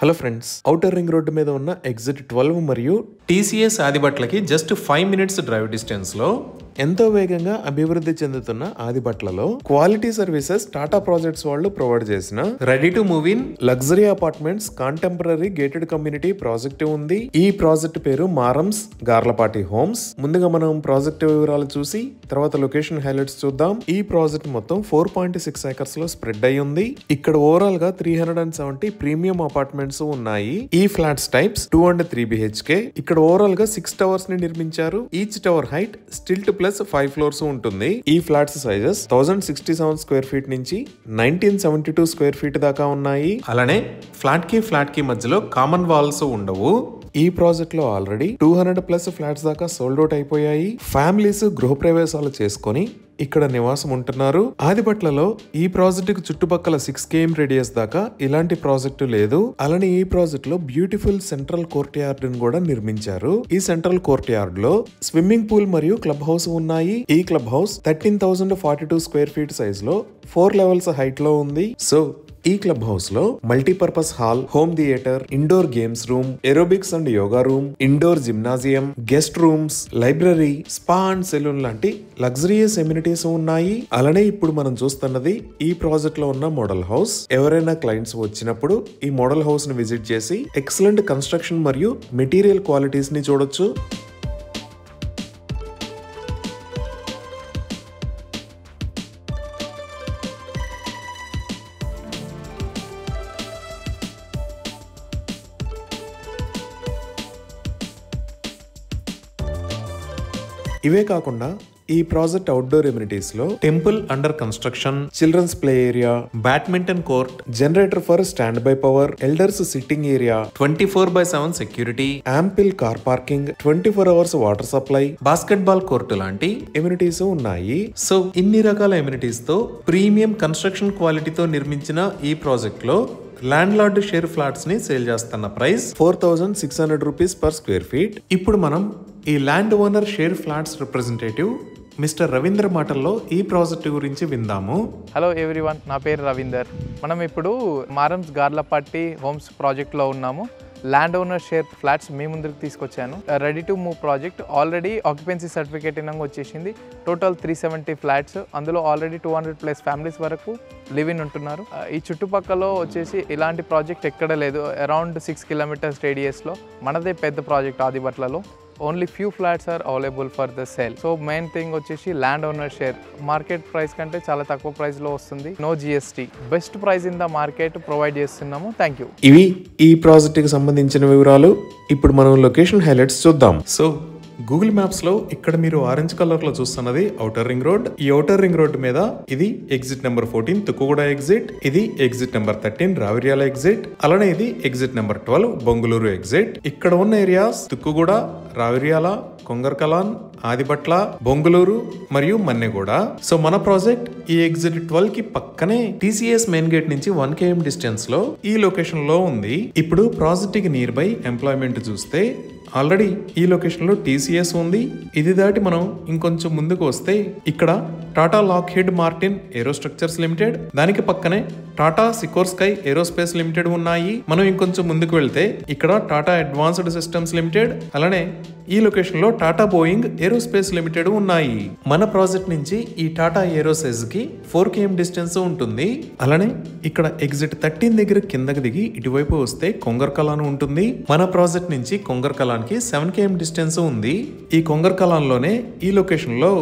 Hello friends, outer ring road మీద ఉన్న exit 12 మరియు టీసీఎస్ ఆదిబట్లకి జస్ట్ 5 మినిట్స్ డ్రైవ్ డిస్టెన్స్ లో ఎంతో వేగంగా అభివృద్ధి చెందుతున్న ఆదిబట్లలో క్వాలిటీ సర్వీసెస్ టాటా ప్రాజెక్ట్స్ వాళ్ళు ప్రొవైడ్ చేసిన ready to move in luxury apartments contemporary gated community project ఉంది. ఈ ప్రాజెక్ట్ పేరు మారమ్స్ గార్లపాటి హోమ్స్. ముందుగా మనం ప్రాజెక్ట్ వివరాలు చూసి తర్వాత లొకేషన్ హైలైట్స్ చూద్దాం. ఈ ప్రాజెక్ట్ మొత్తం 4.6 ఏకర్స్ లో స్ప్రెడ్ అయి ఉంది. ఇక్కడ ఓవరాల్ గా 370 ప్రీమియం అపార్ట్మెంట్స్ ఉన్నాయి. ఈ ఫ్లాట్స్ టైప్స్ 2 and 3 BHK. ఇక్కడ ఓవరాల్ గా 6 టవర్స్ ని నిర్మించారు. Each tower height stilt plus 5 floors ఉంటుంది. ఈ ఫ్లాట్స్ సైజెస్ 1067 స్క్వేర్ ఫీట్ నుంచి 1972 స్క్వేర్ ఫీట్ దాకా ఉన్నాయి. అలానే ఫ్లాట్ కి మధ్యలో కామన్ వాల్స్ ఉండవు. ఈ ప్రాజెక్ట్ లో ఆల్రెడీ 200+ ఫ్లాట్స్ దాకా సోల్డ్ అవుట్ అయిపోయాయి. ఫ్యామిలీస్ గృహప్రవేశాలు చేసుకుని ఇక్కడ నివాసం ఉంటున్నారు. ఆదిబట్లలో ఈ ప్రాజెక్ట్ కు చుట్టుపక్కల 6 km రేడియస్ దాకా ఇలాంటి ప్రాజెక్టు లేదు. అలానే ఈ ప్రాజెక్ట్ లో బ్యూటిఫుల్ సెంట్రల్ కోర్ట్ యార్డ్ ని కూడా నిర్మించారు. ఈ సెంట్రల్ కోర్ట్ యార్డ్ లో స్విమ్మింగ్ పూల్ మరియు క్లబ్ హౌస్ ఉన్నాయి. ఈ club house 13,042 square feet size లో 4 లెవెల్స్ హైట్ లో ఉంది. సో ఈ క్లబ్ హౌస్ లో multipurpose hall, home theatre, indoor games room, aerobics and yoga room, indoor gymnasium, guest rooms, library, spa and salon లాంటి luxurious amenities ఉన్నాయి. అలానే ఇప్పుడు మనం చూస్తున్నది ఈ ప్రాజెక్ట్ లో ఉన్న మోడల్ హౌస్. ఎవరైనా క్లయింట్స్ వచ్చినప్పుడు ఈ మోడల్ హౌస్ ని విజిట్ చేసి ఎక్సలెంట్ కన్స్ట్రక్షన్ మరియు మెటీరియల్ క్వాలిటీస్ ని చూడొచ్చు. ఇవే కాకుండా ఈ ప్రాజెక్ట్ అవుట్డోర్ ఎమ్యూనిటీస్ లో temple under construction, children's play area, badminton court, generator for standby power, elders sitting area, 24/7 security, ample car parking, 24 hours water supply, basketball court లాంటి amenities ఉన్నాయి. So ఇన్ని రకాల amenities తో premium construction క్వాలిటీతో నిర్మించిన ఈ project లో land lord share flats ని సేల్ చేస్తున్న price 4,600 rupees per square feet. ఇప్పుడు మనం ఈ land owner share flats representative mister Ravinder మాటల్లో ఈ ప్రాజెక్ట్ గురించి విందాము. హలో ఎవ్రీవన్, నా పేరు రవీందర్. మనం ఇప్పుడు మారమ్స్ గార్లపాటి హోమ్స్ ప్రాజెక్ట్లో ఉన్నాము. ల్యాండ్ ఓనర్ షేర్ ఫ్లాట్స్ మీ ముందుకు తీసుకొచ్చాను. Ready to move project. Already occupancy certificate ఇనంగా వచ్చేసింది. Total 370 flats. అందులో ఆల్రెడీ 200+ ఫ్యామిలీస్ వరకు లివ్ ఇన్ ఉంటున్నారు. ఈ చుట్టుపక్కల వచ్చేసి ఇలాంటి ప్రాజెక్ట్ ఎక్కడ లేదు. అరౌండ్ 6 kilometers రేడియస్లో మనదే పెద్ద ప్రాజెక్ట్ ఆదిబట్లలో. Only few flats are available for the sale. So main thing వచ్చేసి land owner share. Market price కంటే చాలా తక్కువ ప్రైస్లో వస్తుంది. No GST. Best price in the market provide చేస్తున్నాము. Thank you. ఇవి ఈ ప్రాజెక్ట్ కి సంబంధించిన వివరాలు. ఇప్పుడు మనం లొకేషన్ హైలైట్స్ చూద్దాం. సో గూగుల్ మ్యాప్స్ లో ఇక్కడ మీరు ఆరెంజ్ కలర్ లో చూస్తున్నది ఔటర్ రింగ్ రోడ్. ఈ ఔటర్ రింగ్ రోడ్ మీద ఇది ఎగ్జిట్ నెంబర్ 14 తుక్కుగూడ ఎగ్జిట్, ఇది ఎగ్జిట్ నెంబర్ 13 రావిర్యాల ఎగ్జిట్, అలానే ఇది ఎగ్జిట్ నెంబర్ 12 బొంగులూరు ఎగ్జిట్. ఇక్కడ ఉన్న ఏరియాస్ తుక్కుగూడ, రావిర్యాల, కొంగర్కలాన్, ఆదిబట్ల, బొంగులూరు మరియు మన్నెగూడ. సో మన ప్రాజెక్ట్ ఈ ఎగ్జిట్ 12 కి పక్కనే TCS మెయిన్ గేట్ నుంచి 1 km డిస్టెన్స్ లో ఈ లొకేషన్ లో ఉంది. ఇప్పుడు ప్రాజెక్ట్ కి నియర్ బై ఎంప్లాయ్మెంట్ చూస్తే ఆల్రెడీ ఈ లొకేషన్ లో TCS ఉంది. ఇది దాటి మనం ఇంకొంచెం ముందుకు వస్తే ఇక్కడ టాటా లాక్హీడ్ మార్టిన్ ఏరోస్ట్రక్చర్స్ లిమిటెడ్, దానికి పక్కనే టాటా సికోర్స్కై ఏరోస్పేస్ లిమిటెడ్ ఉన్నాయి. మనం ఇంకొంచెం ముందుకు వెళ్తే ఇక్కడ టాటా అడ్వాన్స్డ్ సిస్టమ్స్ లిమిటెడ్, అలానే ఈ లొకేషన్ లో టాటా బోయింగ్ ఏరోస్పేస్ లిమిటెడ్ ఉన్నాయి. మన ప్రాజెక్ట్ నుంచి ఈ టాటా ఏరోసైజ్ కి 4 km డిస్టెన్స్ ఉంటుంది. అలానే ఇక్కడ ఎగ్జిట్ 13 దగ్గర కిందకి దిగి ఇటువైపు వస్తే కొంగర్కలాన్ ఉంటుంది. మన ప్రాజెక్ట్ నుంచి కొంగర్కలాన్ కి 7 km డిస్టెన్స్ ఉంది. ఈ కొంగర్కలాన్ లోనే ఈ లొకేషన్ లో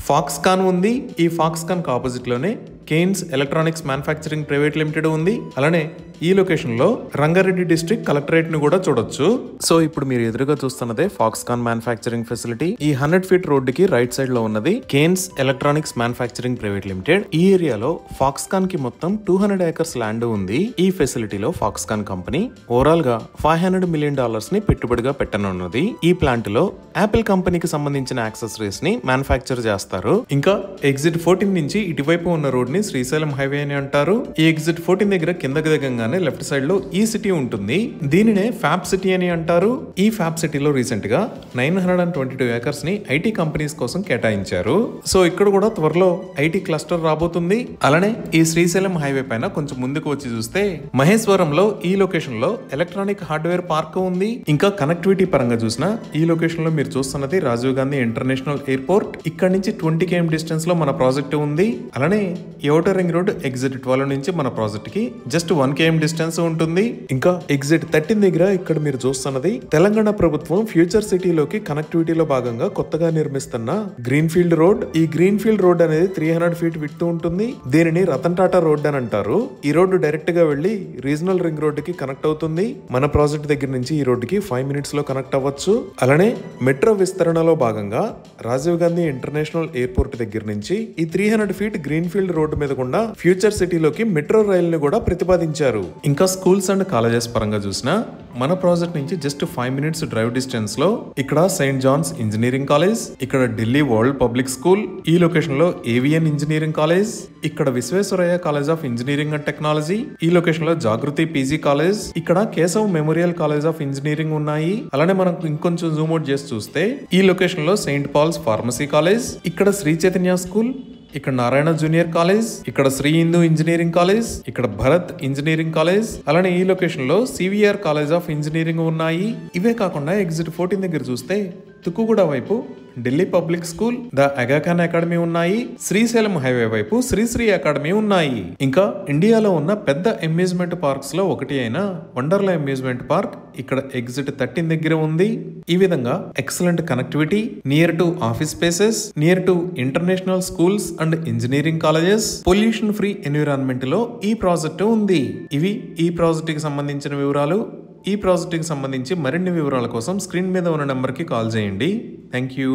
ఫాక్స్కాన్ ఉంది. ఈ ఫాక్స్కాన్ కి ఆపోజిట్ లోనే Kaynes electronics manufacturing private limited ఉంది. అలానే ఈ లొకేషన్ లో రంగారెడ్డి డిస్ట్రిక్ట్ కలెక్టరేట్ ని కూడా చూడొచ్చు. సో ఇప్పుడు మీరు ఎదురుగా చూస్తున్నదే ఫాక్స్కాన్ మ్యానుఫ్యాక్చరింగ్ ఫెసిలిటీ. ఈ 100 feet రోడ్ కి రైట్ సైడ్ లో ఉన్నది Kaynes electronics manufacturing private limited. ఈ ఏరియాలో ఫాక్స్కాన్ కి మొత్తం 200 acres ల్యాండ్ ఉంది. ఈ ఫెసిలిటీలో ఫాక్స్కాన్ కంపెనీ ఓవరాల్ గా $500 million ని పెట్టుబడిగా పెట్టనున్నది. ఈ ప్లాంట్ లో యాపిల్ కంపెనీకి సంబంధించిన యాక్సెసరీస్ ని మ్యానుఫ్యాక్చర్ చేస్తారు. ఇంకా ఎగ్జిట్ 14 నుంచి ఇటువైపు ఉన్న రోడ్ ని శ్రీశైలం హైవే అని అంటారు. ఈ ఎగ్జిట్ 14 దగ్గర కిందకి దిగంగానే రాగానే లెఫ్ట్ సైడ్ లో ఈ సిటీ ఉంటుంది. దీనినే ఫ్యాబ్ సిటీ అని అంటారు. ఈ ఫ్యాబ్ సిటీలో రీసెంట్ గా 922 ఏకర్స్ ని ఐటీ కంపెనీస్ కోసం కేటాయించారు. సో ఇక్కడ కూడా త్వరలో ఐటీ క్లస్టర్ రాబోతుంది. అలానే ఈ శ్రీశైలం హైవే పైన కొంచెం ముందుకు వచ్చి చూస్తే మహేశ్వరంలో ఈ లొకేషన్ లో ఎలక్ట్రానిక్ హార్డ్వేర్ పార్క్ ఉంది. ఇంకా కనెక్టివిటీ పరంగా చూసినా ఈ లొకేషన్ లో మీరు చూస్తున్నది రాజీవ్ గాంధీ ఇంటర్నేషనల్ ఎయిర్పోర్ట్. ఇక్కడ నుంచి 20 km డిస్టెన్స్ లో మన ప్రాజెక్ట్ ఉంది. అలానే ఔటర్ రింగ్ రోడ్ ఎగ్జిట్ 12 నుంచి మన ప్రాజెక్ట్ కి జస్ట్ 1 km డిస్టెన్స్ ఉంటుంది. ఇంకా ఎగ్జిట్ 13 దగ్గర ఇక్కడ మీరు చూస్తున్నది తెలంగాణ ప్రభుత్వం ఫ్యూచర్ సిటీలోకి కనెక్టివిటీలో భాగంగా కొత్తగా నిర్మిస్తున్న గ్రీన్ ఫీల్డ్ రోడ్. ఈ గ్రీన్ ఫీల్డ్ రోడ్ అనేది 300 ఫీట్ విడ్త్ ఉంటుంది. దీనిని రతన్ టాటా రోడ్ అని అంటారు. ఈ రోడ్డు డైరెక్ట్ గా వెళ్లి రీజనల్ రింగ్ రోడ్ కి కనెక్ట్ అవుతుంది. మన ప్రాజెక్ట్ దగ్గర నుంచి ఈ రోడ్డుకి 5 minutes లో కనెక్ట్ అవ్వచ్చు. అలానే మెట్రో విస్తరణలో భాగంగా రాజీవ్ గాంధీ ఇంటర్నేషనల్ ఎయిర్పోర్ట్ దగ్గర నుంచి ఈ 300 ఫీట్ గ్రీన్ ఫీల్డ్ రోడ్డు మీద గుండా ఫ్యూచర్ సిటీలోకి మెట్రో రైల్ ని కూడా ప్రతిపాదించారు. ఇంకా స్కూల్స్ అండ్ కాలేజెస్ పరంగా చూసినా మన ప్రాజెక్ట్ నుంచి జస్ట్ 5 minutes డ్రైవ్ డిస్టెన్స్ లో ఇక్కడ సెయింట్ జాన్స్ ఇంజనీరింగ్ కాలేజ్, ఇక్కడ ఢిల్లీ వరల్డ్ పబ్లిక్ స్కూల్, ఈ లొకేషన్ లో ఏవిఎన్ ఇంజనీరింగ్ కాలేజ్, ఇక్కడ Visvesvaraya college of engineering and technology, ఈ లొకేషన్ లో జాగృతి పీజీ కాలేజ్, ఇక్కడ Keshav memorial college of engineering ఉన్నాయి. అలానే మనం ఇంకొంచెం జూమ్ అవుట్ చేసి చూస్తే ఈ లొకేషన్ లో సెయింట్ పాల్స్ ఫార్మసీ కాలేజ్, ఇక్కడ శ్రీ చైతన్య స్కూల్, ఇక్కడ నారాయణ జూనియర్ కాలేజ్, ఇక్కడ శ్రీ హిందూ ఇంజనీరింగ్ కాలేజ్, ఇక్కడ భరత్ ఇంజనీరింగ్ కాలేజ్, అలానే ఈ లొకేషన్ లో సివిఆర్ కాలేజ్ ఆఫ్ ఇంజనీరింగ్ ఉన్నాయి. ఇవే కాకుండా ఎగ్జిట్ 14 దగ్గర చూస్తే తుక్కుగూడ వైపు Delhi public school, the Aga Khan academy ఉన్నాయి. శ్రీశైలం హైవే వైపు శ్రీశ్రీ అకాడమీ ఉన్నాయి. ఇంకా ఇండియాలో ఉన్న పెద్ద అమ్యూజ్మెంట్ పార్క్స్ లో ఒకటి అయిన వండర్లా అమ్యూజ్మెంట్ పార్క్ ఇక్కడ ఎగ్జిట్ 13 దగ్గర ఉంది. ఈ విధంగా excellent connectivity, near to office spaces, near to international schools and engineering colleges, pollution free environment లో ఈ ప్రాజెక్ట్ ఉంది. ఇవి ఈ ప్రాజెక్ట్ కి సంబంధించిన వివరాలు. ఈ ప్రాజెక్ట్ కి సంబంధించి మరిన్ని వివరాల కోసం స్క్రీన్ మీద ఉన్న నెంబర్ కి కాల్ చేయండి. Thank you.